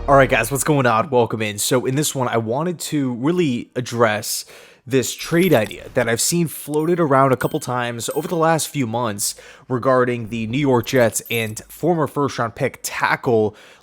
All right, guys, what's going on? Welcome in. So in this one, I wanted to really address this trade idea that I've seen floated around a couple times over the last few months regarding the New York Jets and former first-round pick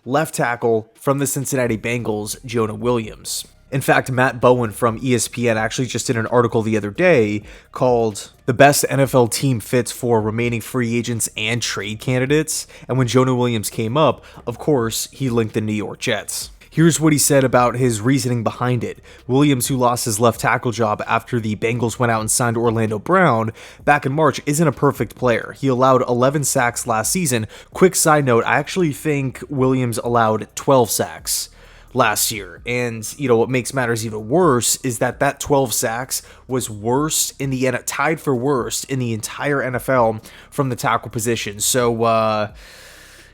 left tackle from the Cincinnati Bengals, Jonah Williams. In fact, Matt Bowen from ESPN actually just did an article the other day called "The Best NFL Team Fits for Remaining Free Agents and Trade Candidates." And when Jonah Williams came up, of course, he linked the New York Jets. Here's what he said about his reasoning behind it. Williams, who lost his left tackle job after the Bengals went out and signed Orlando Brown back in March, isn't a perfect player. He allowed 11 sacks last season. Quick side note, I actually think Williams allowed 12 sacks last year. And, what makes matters even worse is that 12 sacks was tied for worst in the entire NFL from the tackle position. So,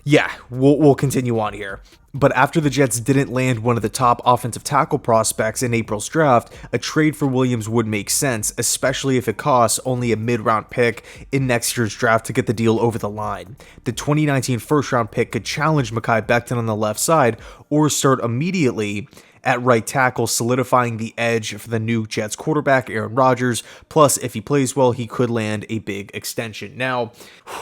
yeah, we'll continue on here. But after the Jets didn't land one of the top offensive tackle prospects in April's draft, a trade for Williams would make sense, especially if it costs only a mid-round pick in next year's draft to get the deal over the line. The 2019 first-round pick could challenge Mekhi Becton on the left side or start immediately at right tackle, solidifying the edge for the new Jets quarterback, Aaron Rodgers. Plus, if he plays well, he could land a big extension. Now,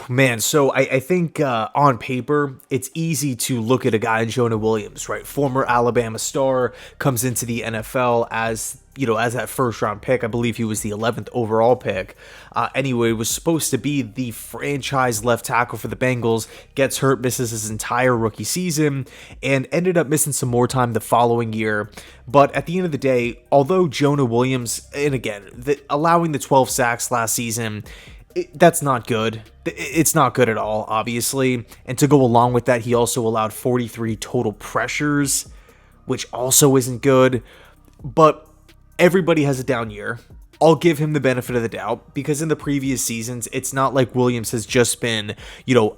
man, so I think on paper, it's easy to look at a guy in Jonah Williams, right? Former Alabama star, comes into the NFL as that first round pick. I believe he was the 11th overall pick. Anyway, was supposed to be the franchise left tackle for the Bengals, gets hurt, misses his entire rookie season, and ended up missing some more time the following year. But at the end of the day, although Jonah Williams, and again, allowing the 12 sacks last season, that's not good. It's not good at all, obviously. And to go along with that, he also allowed 43 total pressures, which also isn't good. But everybody has a down year. I'll give him the benefit of the doubt because in the previous seasons, it's not like Williams has just been,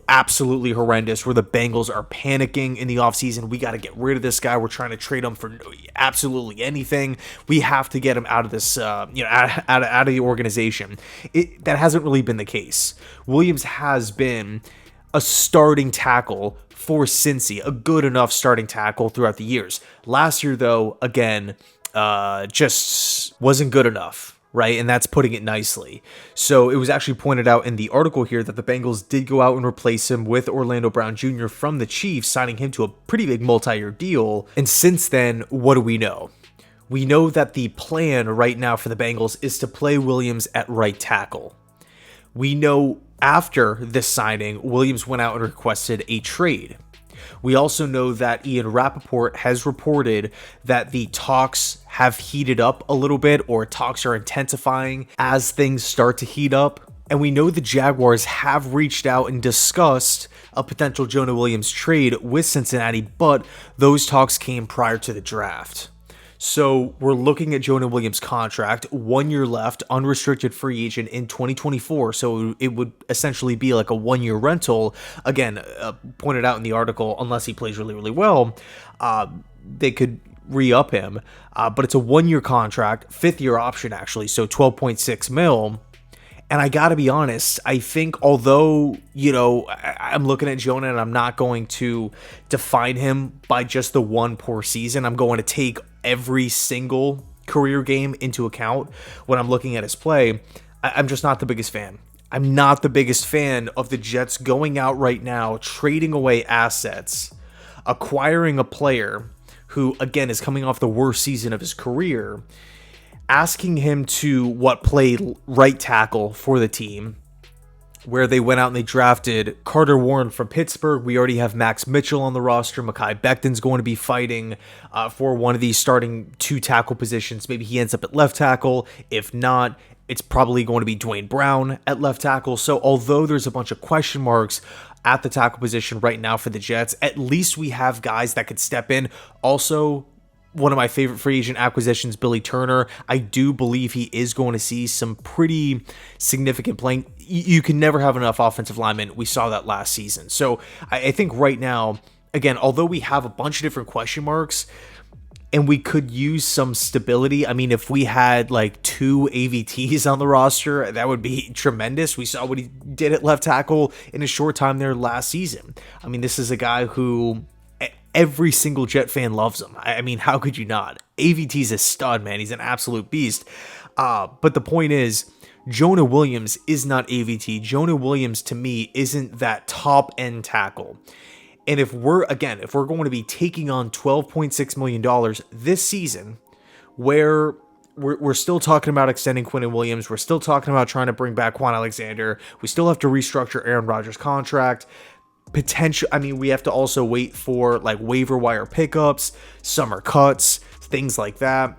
absolutely horrendous where the Bengals are panicking in the offseason. We got to get rid of this guy. We're trying to trade him for absolutely anything. We have to get him out of this, out of the organization. That hasn't really been the case. Williams has been a starting tackle for Cincy, a good enough starting tackle throughout the years. Last year, though, again, just wasn't good enough, right? And that's putting it nicely. So it was actually pointed out in the article here that the Bengals did go out and replace him with Orlando Brown Jr. from the Chiefs, signing him to a pretty big multi-year deal. And since then, what do we know? We know that the plan right now for the Bengals is to play Williams at right tackle. We know after this signing, Williams went out and requested a trade. We also know that Ian Rappaport has reported that the talks have heated up a little bit, or talks are intensifying as things start to heat up. And we know the Jaguars have reached out and discussed a potential Jonah Williams trade with Cincinnati, but those talks came prior to the draft. So we're looking at Jonah Williams' contract, 1 year left, unrestricted free agent in 2024. So it would essentially be like a 1 year rental. Again, pointed out in the article, unless he plays really, really well, they could re-up him. But it's a 1 year contract, 5th year option actually, so 12.6 mil. And I gotta be honest, I think although, I'm looking at Jonah and I'm not going to define him by just the one poor season. I'm going to take every single career game into account when I'm looking at his play. I'm just not the biggest fan. I'm not the biggest fan of the Jets going out right now, trading away assets, acquiring a player who, again, is coming off the worst season of his career, asking him to play right tackle for the team, where they went out and they drafted Carter Warren from Pittsburgh. We already have Max Mitchell on the roster. Mekhi Becton's going to be fighting for one of these starting two tackle positions. Maybe he ends up at left tackle. If not, it's probably going to be Dwayne Brown at left tackle. So although there's a bunch of question marks at the tackle position right now for the Jets, at least we have guys that could step in. Also, one of my favorite free agent acquisitions, Billy Turner. I do believe he is going to see some pretty significant playing. You can never have enough offensive linemen. We saw that last season. So I think right now, again, although we have a bunch of different question marks and we could use some stability. I mean, if we had like 2 AVTs on the roster, that would be tremendous. We saw what he did at left tackle in a short time there last season. I mean, this is a guy who Every single Jet fan loves him. I mean, how could you not? AVT's a stud, man. He's an absolute beast. But the point is, Jonah Williams is not AVT. Jonah Williams, to me, isn't that top-end tackle. And if we're going to be taking on $12.6 million this season, where we're still talking about extending Quinnen Williams, we're still talking about trying to bring back Quan Alexander, we still have to restructure Aaron Rodgers' contract, we have to also wait for like waiver wire pickups, summer cuts, things like that.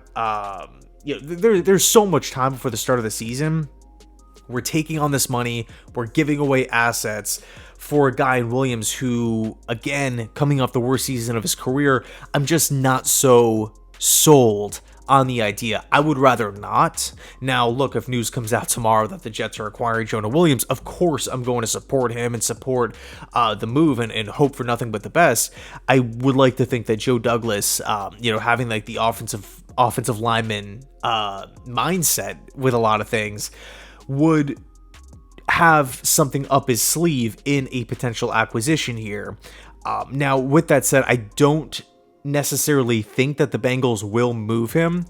There's so much time before the start of the season. We're taking on this money, we're giving away assets for a guy in Williams who, again, coming off the worst season of his career, I'm just not so sold on the idea. I would rather not. Now, look, if news comes out tomorrow that the Jets are acquiring Jonah Williams, of course I'm going to support him and support the move and hope for nothing but the best. I would like to think that Joe Douglas, having like the offensive lineman mindset with a lot of things, would have something up his sleeve in a potential acquisition here. Now, with that said, I don't necessarily think that the Bengals will move him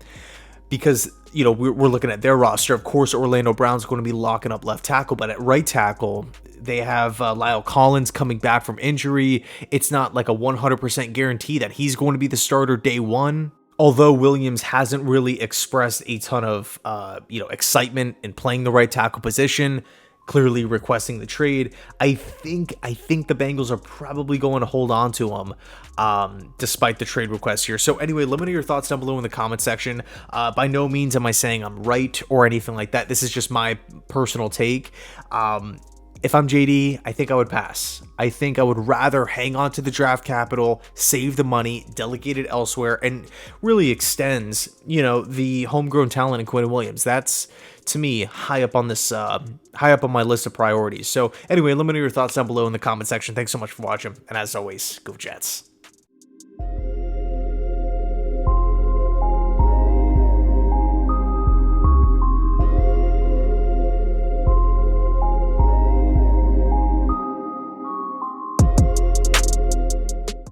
because, we're looking at their roster. Of course, Orlando Brown's going to be locking up left tackle, but at right tackle, they have Lyle Collins coming back from injury. It's not like a 100% guarantee that he's going to be the starter day one. Although Williams hasn't really expressed a ton of, excitement in playing the right tackle position, clearly requesting the trade, I think the Bengals are probably going to hold on to him, despite the trade request here. So anyway, let me know your thoughts down below in the comment section. By no means am I saying I'm right or anything like that. This is just my personal take. If I'm JD, I think I would pass. I think I would rather hang on to the draft capital, save the money, delegate it elsewhere, and really extends, the homegrown talent in Quinnen Williams. That's, to me, high up on my list of priorities. So anyway, let me know your thoughts down below in the comment section. Thanks so much for watching, and as always, go Jets.